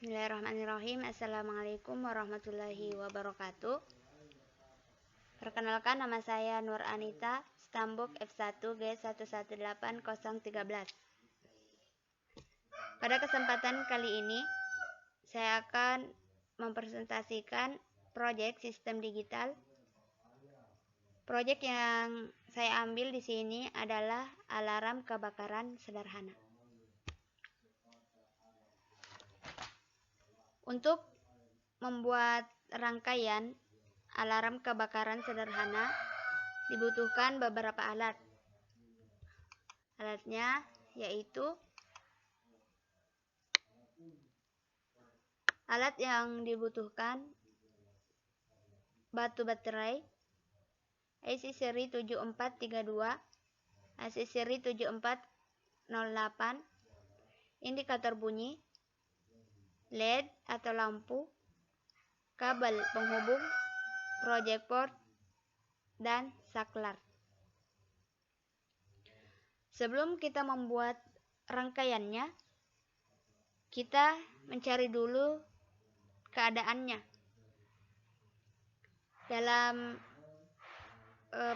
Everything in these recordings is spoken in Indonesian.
Bismillahirrahmanirrahim. Assalamualaikum warahmatullahi wabarakatuh. Perkenalkan, nama saya Nur Anita, Stambuk F1G118013. Pada kesempatan kali ini, saya akan mempresentasikan proyek sistem digital. Proyek yang saya ambil di sini adalah alarm kebakaran sederhana. Untuk membuat rangkaian alarm kebakaran sederhana dibutuhkan beberapa alat. Alatnya yaitu alat yang dibutuhkan batu baterai, IC seri 7432, IC seri 7408, indikator bunyi, LED atau lampu, kabel penghubung, project board, dan saklar. Sebelum kita membuat rangkaiannya, kita mencari dulu keadaannya. Dalam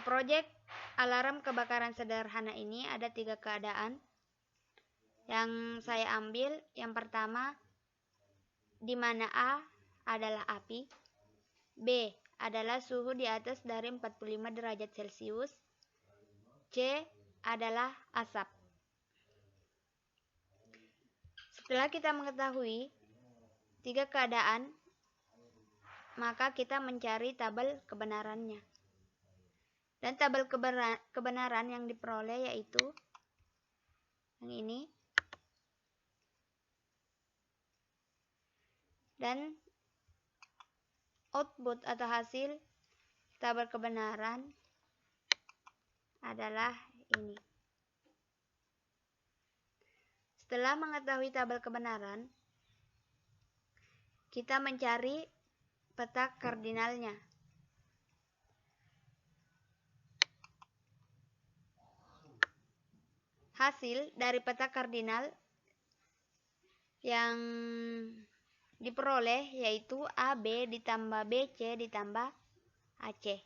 proyek alarm kebakaran sederhana ini ada 3 keadaan yang saya ambil. Yang pertama, di mana A adalah api, B adalah suhu di atas dari 45 derajat Celcius, C adalah asap. Setelah kita mengetahui 3 keadaan, maka kita mencari tabel kebenarannya. Dan tabel kebenaran yang diperoleh yaitu yang ini. Dan output atau hasil tabel kebenaran adalah ini. Setelah mengetahui tabel kebenaran, kita mencari peta kardinalnya. Hasil dari peta kardinal yang diperoleh yaitu AB ditambah BC ditambah AC.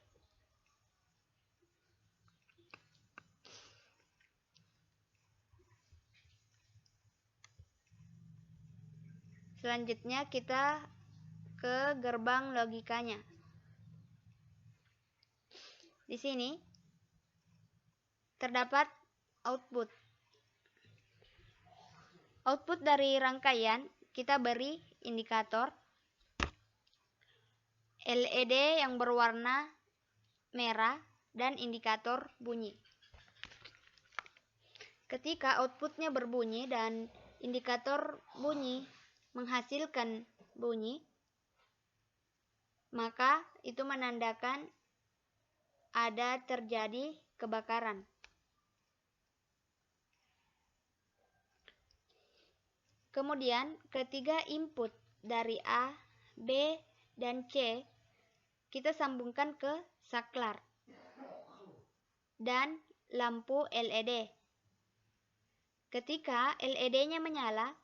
Selanjutnya kita ke gerbang logikanya. Di sini terdapat output. Output dari rangkaian kita beri indikator LED yang berwarna merah dan indikator bunyi. Ketika outputnya berbunyi dan indikator bunyi menghasilkan bunyi, maka itu menandakan ada terjadi kebakaran. Kemudian ketiga input dari A, B, dan C kita sambungkan ke saklar dan lampu LED. Ketika LED-nya menyala,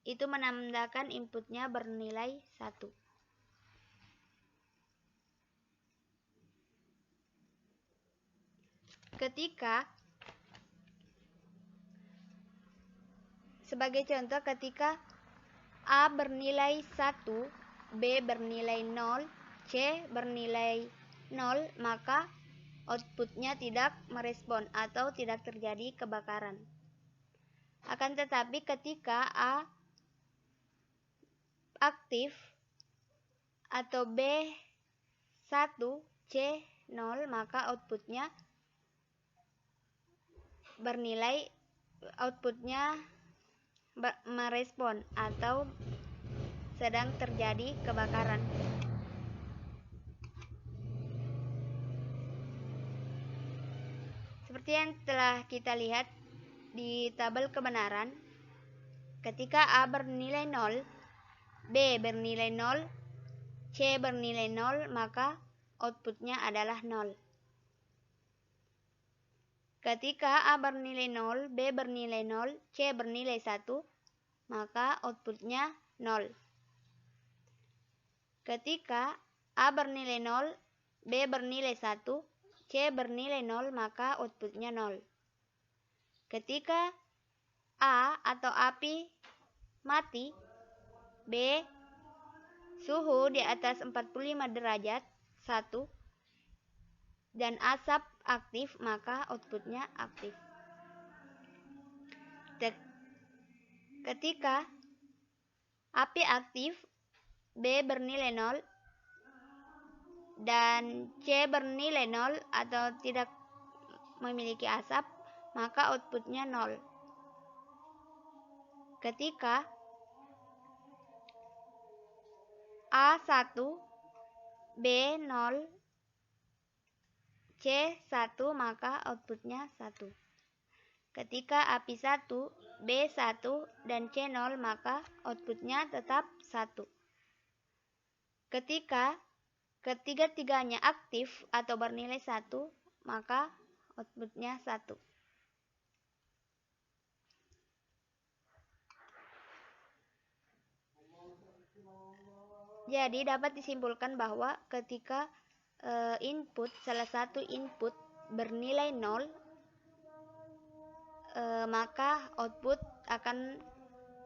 itu menandakan inputnya bernilai 1. Sebagai contoh, ketika A bernilai 1, B bernilai 0, C bernilai 0, maka outputnya tidak merespon atau tidak terjadi kebakaran. Akan tetapi ketika A aktif atau B 1, C 0, maka outputnya merespon atau sedang terjadi kebakaran. Seperti yang telah kita lihat di tabel kebenaran, ketika A bernilai 0, B bernilai 0, C bernilai 0, maka outputnya adalah 0. Ketika A bernilai 0, B bernilai 0, C bernilai 1, maka outputnya 0. Ketika A bernilai 0, B bernilai 1, C bernilai 0, maka outputnya 0. Ketika A atau api mati, B suhu di atas 45 derajat 1, dan asap aktif, maka outputnya aktif. Ketika api aktif, B bernilai 0 dan C bernilai 0 atau tidak memiliki asap, maka outputnya 0. Ketika A 1, B 0, C 1, maka outputnya 1. Ketika api 1, B 1, dan C 0, maka outputnya tetap 1. Ketika ketiga-tiganya aktif atau bernilai 1, maka outputnya 1. Jadi dapat disimpulkan bahwa ketika salah satu input bernilai 0, maka output akan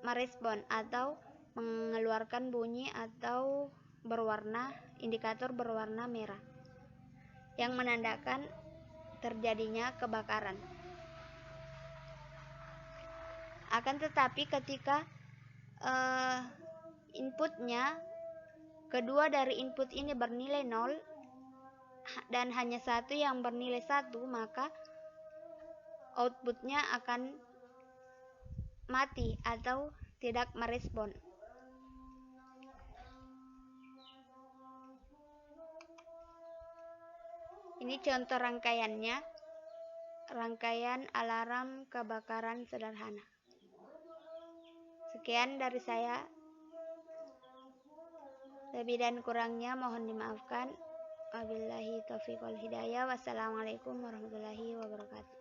merespon atau mengeluarkan bunyi atau indikator berwarna merah yang menandakan terjadinya kebakaran. Akan tetapi ketika kedua dari input ini bernilai 0 dan hanya satu yang bernilai 1, maka outputnya akan mati atau tidak merespon. Ini contoh rangkaiannya, rangkaian alarm kebakaran sederhana. Sekian dari saya. Lebih dan kurangnya mohon dimaafkan. Wabillahi taufiq wal hidayah. Wassalamualaikum warahmatullahi wabarakatuh.